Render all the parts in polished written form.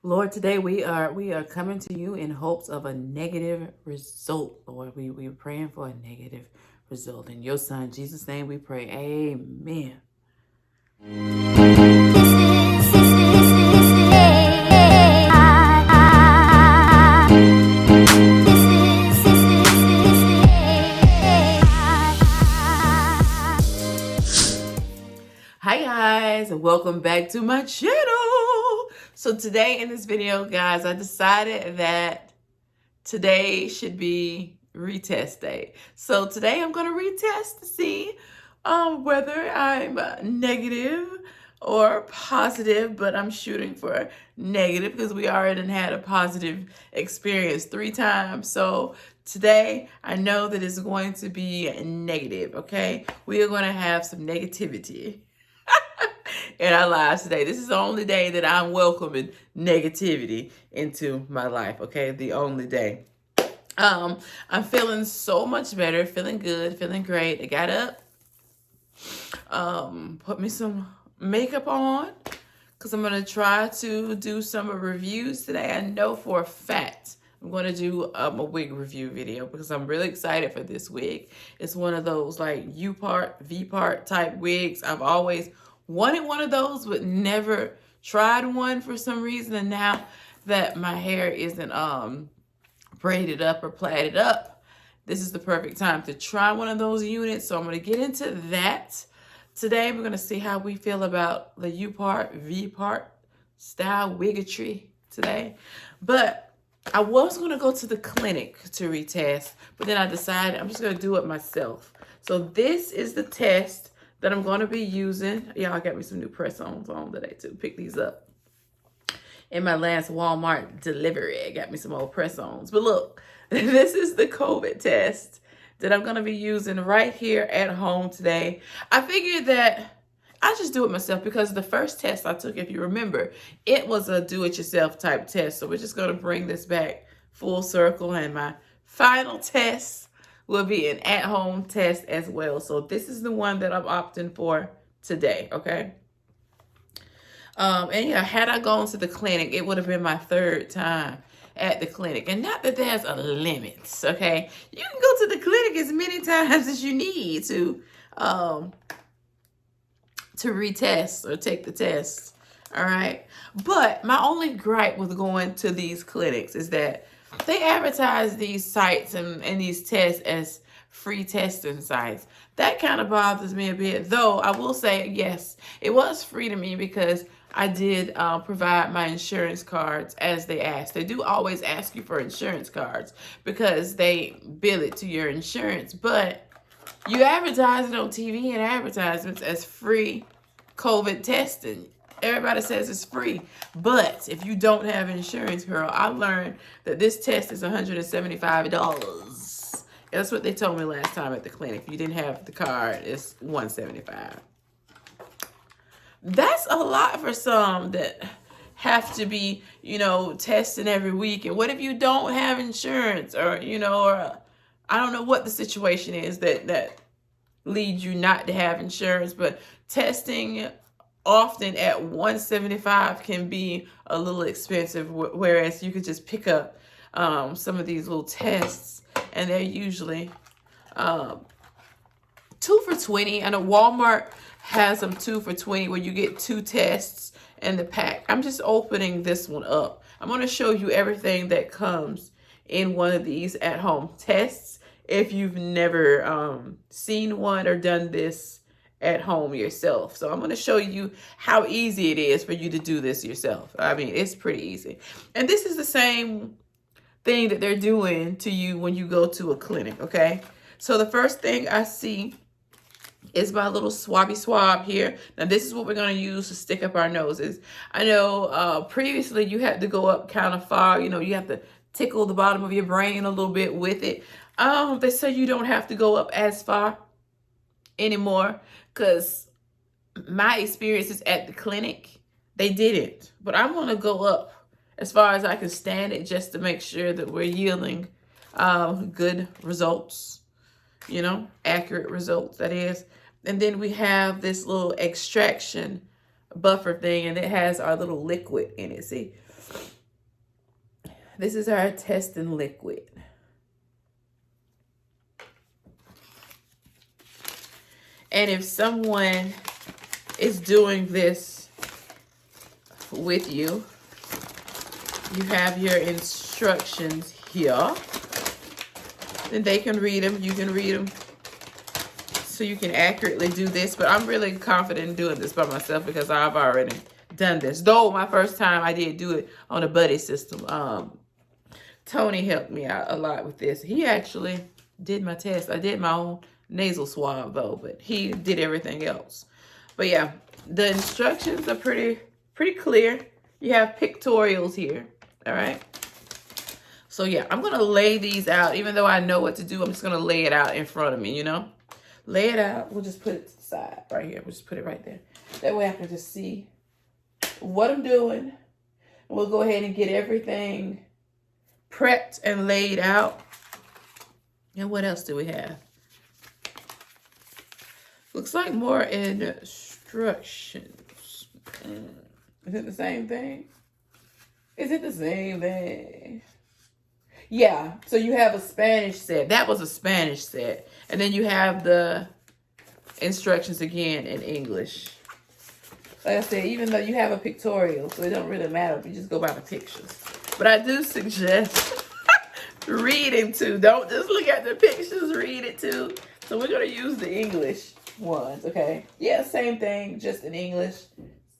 Lord, today we are coming to you in hopes of a negative result. Lord, we're praying for a negative result. In your son, Jesus' name we pray. Amen. Hi guys, and welcome back to my channel. So today in this video, guys, I decided that today should be retest day. So today I'm going to retest to see whether I'm negative or positive, but I'm shooting for negative because we already had a positive experience 3 times. So today I know that it's going to be negative, okay? We are going to have some negativity in our lives today. This is the only day that I'm welcoming negativity into my life, okay? The only day. I'm feeling so much better, feeling good, feeling great. I got up, put me some makeup on because I'm going to try to do some reviews today. I know for a fact I'm going to do a wig review video because I'm really excited for this wig. It's one of those like U-part, V-part type wigs. I've always wanted one of those but never tried one for some reason. And now that my hair isn't braided up or plaited up, this is the perfect time to try one of those units. So I'm going to get into that. Today we're going to see how we feel about the U-part, V-part style wiggetry today. But I was going to go to the clinic to retest, but then I decided I'm just going to do it myself. So this is the test that I'm going to be using. Y'all got me some new press-ons on today too. Pick these up in my last Walmart delivery. I got me some old press-ons. But look, this is the COVID test that I'm going to be using right here at home today. I figured that I just do it myself because the first test I took, if you remember, it was a do-it-yourself type test. So we're just going to bring this back full circle, and my final test will be an at-home test as well. So this is the one that I'm opting for today, okay? And yeah, had I gone to the clinic, it would have been my 3rd time at the clinic. And not that there's a limit, okay? You can go to the clinic as many times as you need to retest or take the test, all right? But my only gripe with going to these clinics is that they advertise these sites and these tests as free testing sites. That kind of bothers me a bit, though I will say, yes, it was free to me because I did provide my insurance cards as they asked. They do always ask you for insurance cards because they bill it to your insurance, but you advertise it on TV and advertisements as free COVID testing. Everybody says it's free, but if you don't have insurance, girl, I learned that this test is $175. That's what they told me last time at the clinic. If you didn't have the card, it's $175. That's a lot for some that have to be, testing every week. And what if you don't have insurance, or, or I don't know what the situation is that leads you not to have insurance, but testing often at $175 can be a little expensive, whereas you could just pick up some of these little tests, and they're usually 2 for $20. I know Walmart has them 2 for $20 where you get 2 tests in the pack. I'm just opening this one up. I'm going to show you everything that comes in one of these at-home tests if you've never seen one or done this at home yourself. So I'm going to show you how easy it is for you to do this yourself. I mean, it's pretty easy. And this is the same thing that they're doing to you when you go to a clinic, okay? So the first thing I see is my little swabby swab here. Now this is what we're going to use to stick up our noses. I know previously you had to go up kind of far. You have to tickle the bottom of your brain a little bit with it. They say you don't have to go up as far anymore because my experiences at the clinic, they didn't. But I'm going to go up as far as I can stand it just to make sure that we're yielding good results, accurate results, that is. And then we have this little extraction buffer thing, and it has our little liquid in it. See, This is our testing liquid. And if someone is doing this with you, you have your instructions here. Then they can read them. You can read them so you can accurately do this. But I'm really confident in doing this by myself because I've already done this. Though my first time I did do it on a buddy system. Tony helped me out a lot with this. He actually did my test. I did my own nasal swab though, but he did everything else. But yeah, the instructions are pretty clear. You have pictorials here. All right. So yeah, I'm going to lay these out. Even though I know what to do, I'm just going to lay it out in front of me, you know. Lay it out. We'll just put it to the side right here. We'll just put it right there. That way I can just see what I'm doing. We'll go ahead and get everything prepped and laid out. And what else do we have? Looks like more instructions. Is it the same thing? Is it the same thing? Yeah, so you have a Spanish set. That was a Spanish set. And then you have the instructions again in English. Like I said, even though you have a pictorial, so it don't really matter if you just go by the pictures. But I do suggest reading too. Don't just look at the pictures, read it too. So we're going to use the English ones, okay? Yeah, same thing, just in English.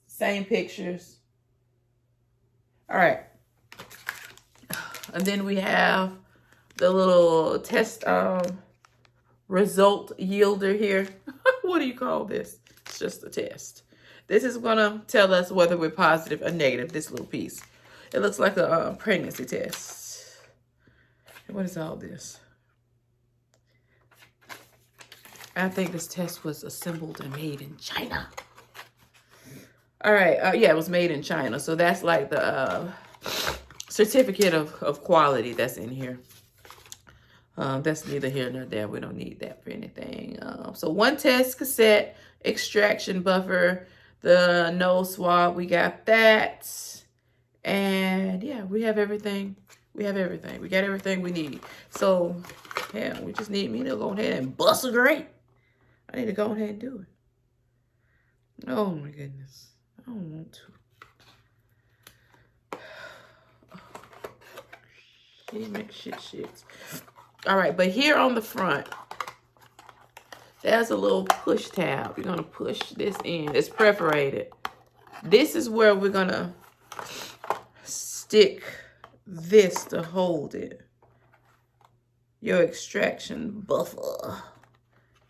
Same pictures. All right. And then we have the little test result yielder here. What do you call this? It's just a test. This is going to tell us whether we're positive or negative, this little piece. It looks like a pregnancy test. And what is all this? I think this test was assembled and made in China. All right. Yeah, it was made in China. So that's like the certificate of quality that's in here. That's neither here nor there. We don't need that for anything. So one test cassette, extraction buffer, the nose swab, we got that. And yeah, we have everything. We have everything. We got everything we need. So yeah, we just need me to go ahead and bust a grape. I need to go ahead and do it. Oh my goodness. I don't want to. Shit. All right, but here on the front, there's a little push tab. You're going to push this in. It's perforated. This is where we're going to stick this to hold it. Your extraction buffer.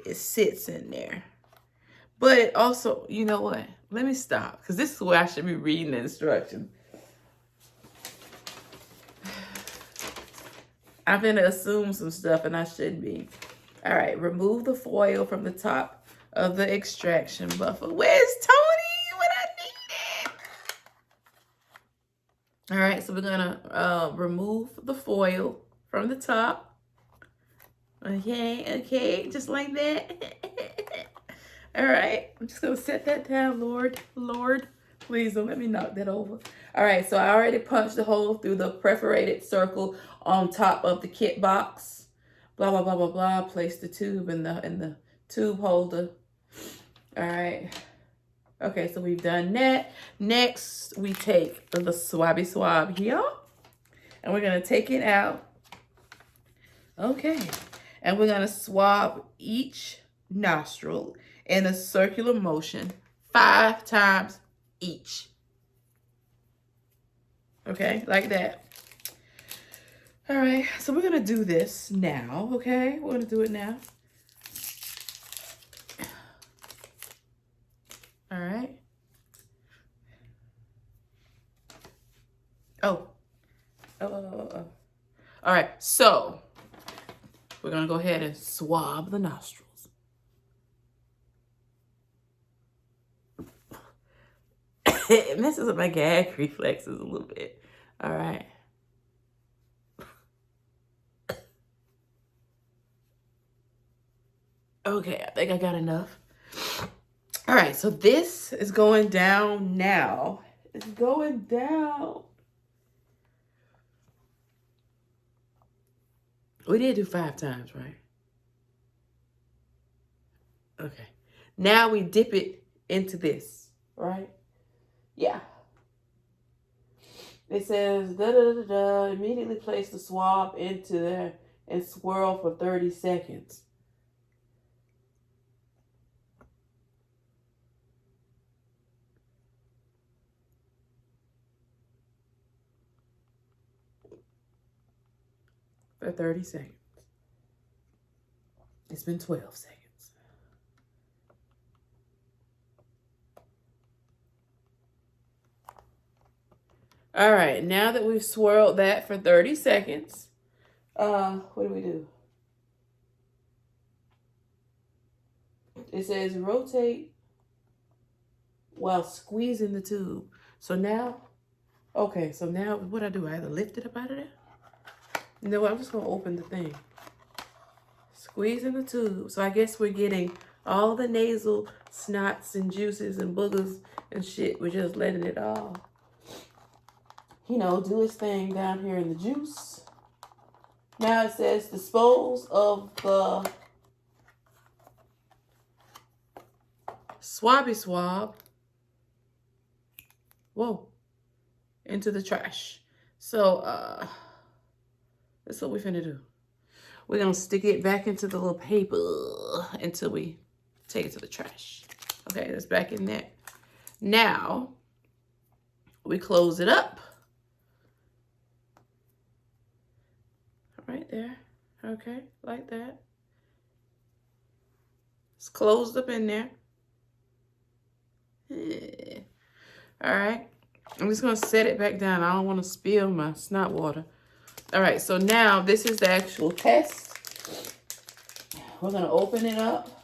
It sits in there. But it also, you know what? Let me stop, because this is where I should be reading the instructions. I'm going to assume some stuff, and I shouldn't be. All right, remove the foil from the top of the extraction buffer. Where's Tony? What I needed. All right, so we're going to remove the foil from the top. Okay, just like that. All right, I'm just going to set that down, Lord. Please don't let me knock that over. All right, so I already punched the hole through the perforated circle on top of the kit box. Blah, blah, blah, blah, blah. Place the tube in the tube holder. All right. Okay, so we've done that. Next, we take the swabby swab here. And we're going to take it out. Okay. And we're going to swab each nostril in a circular motion 5 times each. Okay, like that. All right, so we're going to do this now, okay? We're going to do it now. All right. Oh. All right, so we're going to go ahead and swab the nostrils. It messes up my gag reflexes a little bit. All right. Okay, I think I got enough. All right, so this is going down now. It's going down. We did do 5 times, right? Okay. Now we dip it into this, right? Yeah. It says, da da da da, immediately place the swab into there and swirl for 30 seconds. For 30 seconds. It's been 12 seconds. All right, now that we've swirled that for 30 seconds, what do we do? It says rotate while squeezing the tube. So now, okay, so now what I do? I either lift it up out of there? No, I'm just gonna open the thing. Squeezing the tube. So I guess we're getting all the nasal snots and juices and boogers and shit. We're just letting it all, you know, do its thing down here in the juice. Now it says dispose of the swabby swab. Whoa. Into the trash. So, that's what we're finna do. We're gonna stick it back into the little paper until we take it to the trash. Okay, that's back in there. Now, we close it up. Right there. Okay, like that. It's closed up in there. Yeah. All right. I'm just going to set it back down. I don't want to spill my snot water. All right, so now this is the actual test. We're going to open it up.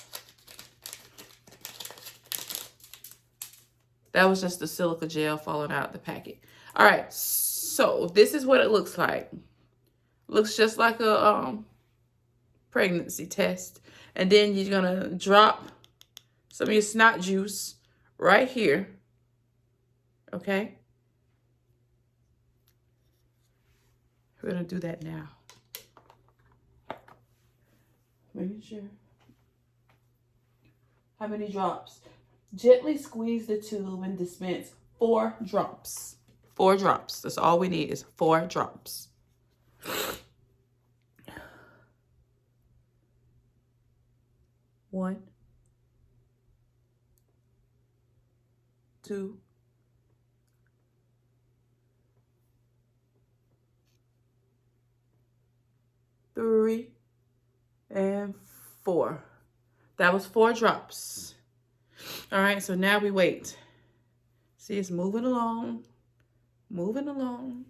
That was just the silica gel falling out of the packet. All right, so this is what it looks like. Looks just like a pregnancy test. And then you're going to drop some of your snot juice right here. Okay? We're going to do that now. Making sure. How many drops? Gently squeeze the tube and dispense 4 drops. 4 drops. That's all we need is 4 drops. 1, 2, 3, and 4. That was 4 drops. All right, so now we wait. See, it's moving along, moving along.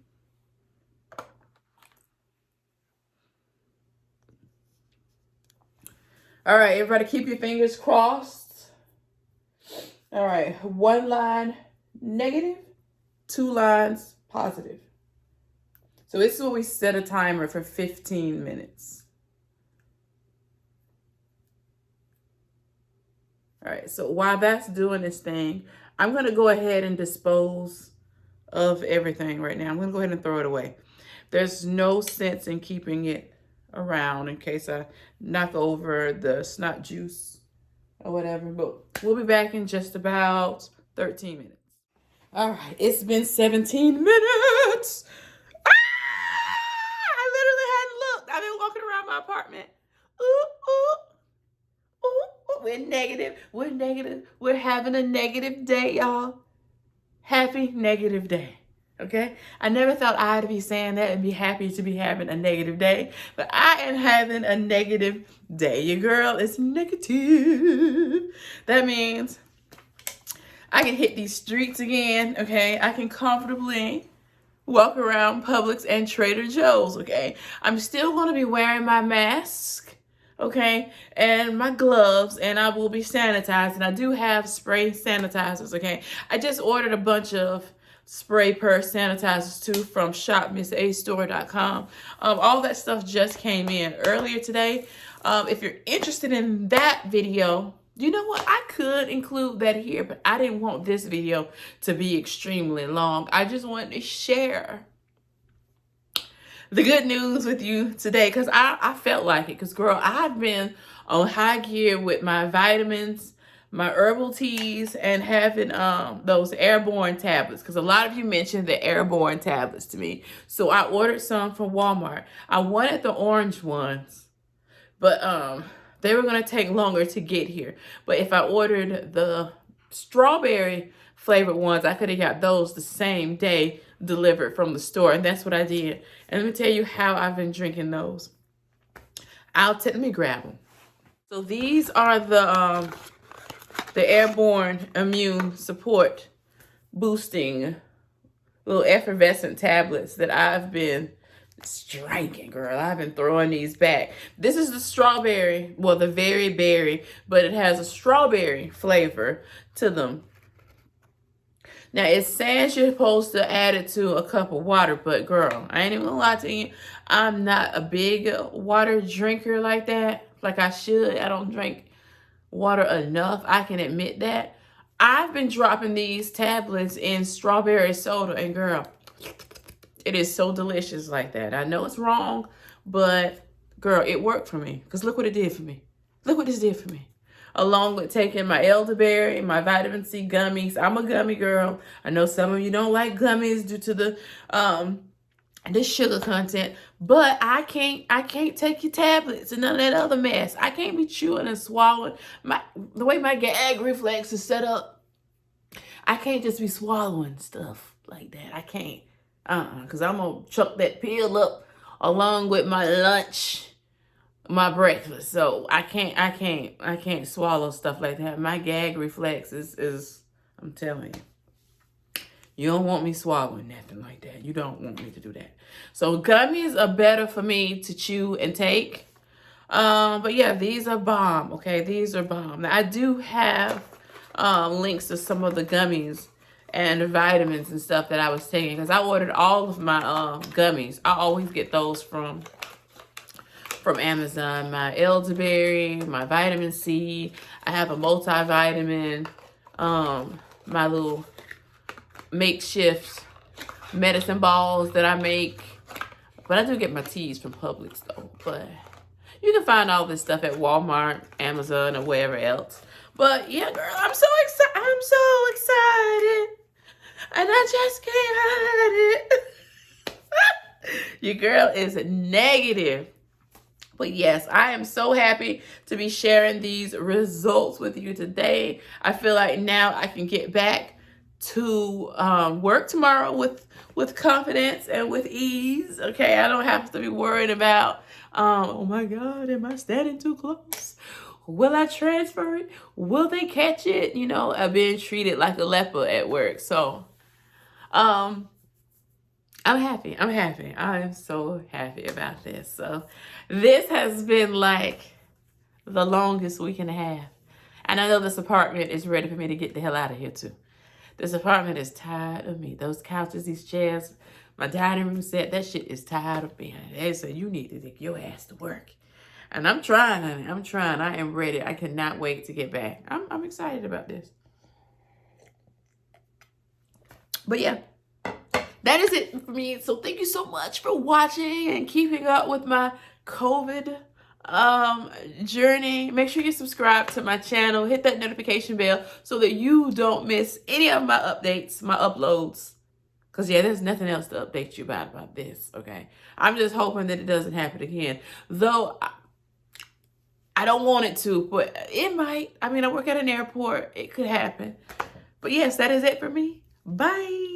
All right, everybody keep your fingers crossed. All right, 1 line negative, 2 lines positive. So this is where we set a timer for 15 minutes. All right, so while that's doing its thing, I'm going to go ahead and dispose of everything right now. I'm going to go ahead and throw it away. There's no sense in keeping it around in case I knock over the snot juice or whatever, but we'll be back in just about 13 minutes. All right, it's been 17 minutes. I literally hadn't looked. I've been walking around my apartment. Ooh, ooh, ooh. We're negative. We're negative. We're having a negative day, y'all. Happy negative day. Okay? I never thought I'd be saying that and be happy to be having a negative day, but I am having a negative day. Your girl is negative. That means I can hit these streets again, okay? I can comfortably walk around Publix and Trader Joe's, okay? I'm still going to be wearing my mask, okay? And my gloves, and I will be sanitized. And I do have spray sanitizers, okay? I just ordered a bunch of spray purse sanitizers too from shopmissastore.com. All that stuff just came in earlier today. If you're interested in that video, you know what? I could include that here, but I didn't want this video to be extremely long. I just wanted to share the good news with you today, because I felt like it. Because, girl, I've been on high gear with my vitamins, my herbal teas, and having those Airborne tablets. Because a lot of you mentioned the Airborne tablets to me. So I ordered some from Walmart. I wanted the orange ones, but they were going to take longer to get here. But if I ordered the strawberry flavored ones, I could have got those the same day delivered from the store. And that's what I did. And let me tell you how I've been drinking those. Let me grab them. So these are the Airborne immune support boosting little effervescent tablets that I've been striking, girl. I've been throwing these back. This is the strawberry, well, the very berry, but it has a strawberry flavor to them. Now, it says you're supposed to add it to a cup of water, but girl, I ain't even gonna lie to you. I'm not a big water drinker like that, like I should. I don't drink water enough. I can admit that. I've been dropping these tablets in strawberry soda, and girl, it is so delicious like that. I know it's wrong, but girl, it worked for me. Because look what it did for me. Look what this did for me. Along with taking my elderberry, my vitamin C gummies. I'm a gummy girl. I know some of you don't like gummies due to the sugar content, but I can't take your tablets and none of that other mess. I can't be chewing and swallowing. The way my gag reflex is set up, I can't just be swallowing stuff like that. I can't. Because I'm gonna chuck that pill up along with my lunch, my breakfast. So I can't swallow stuff like that. My gag reflex is I'm telling you. You don't want me swallowing nothing like that. You don't want me to do that. So gummies are better for me to chew and take. But yeah, these are bomb. Okay, these are bomb. Now I do have links to some of the gummies and the vitamins and stuff that I was taking, because I ordered all of my gummies. I always get those from Amazon. My elderberry, my vitamin C. I have a multivitamin. My little makeshift medicine balls that I make. But I do get my teas from Publix though. But you can find all this stuff at Walmart, Amazon, or wherever else. But yeah, girl, I'm so excited. I'm so excited. And I just can't hide it. Your girl is negative. But yes, I am so happy to be sharing these results with you today. I feel like now I can get back to work tomorrow with confidence and with ease. Okay, I don't have to be worried about, oh my God, am I standing too close? Will I transfer it? Will they catch it? You know, I'm being treated like a leper at work. So, I'm happy. I am so happy about this. So this has been like the longest week and a half. And I know this apartment is ready for me to get the hell out of here too. This apartment is tired of me. Those couches, these chairs, my dining room set, that shit is tired of me. They said, you need to take your ass to work. And I'm trying, honey. I'm trying. I am ready. I cannot wait to get back. I'm excited about this. But yeah, that is it for me. So thank you so much for watching and keeping up with my COVID journey. Make sure you subscribe to my channel. Hit that notification bell so that you don't miss any of my updates, my uploads. Because yeah, there's nothing else to update you about this, okay? I'm just hoping that it doesn't happen again. Though I don't want it to, but it might. I mean, I work at an airport. It could happen. But yes, that is it for me. Bye.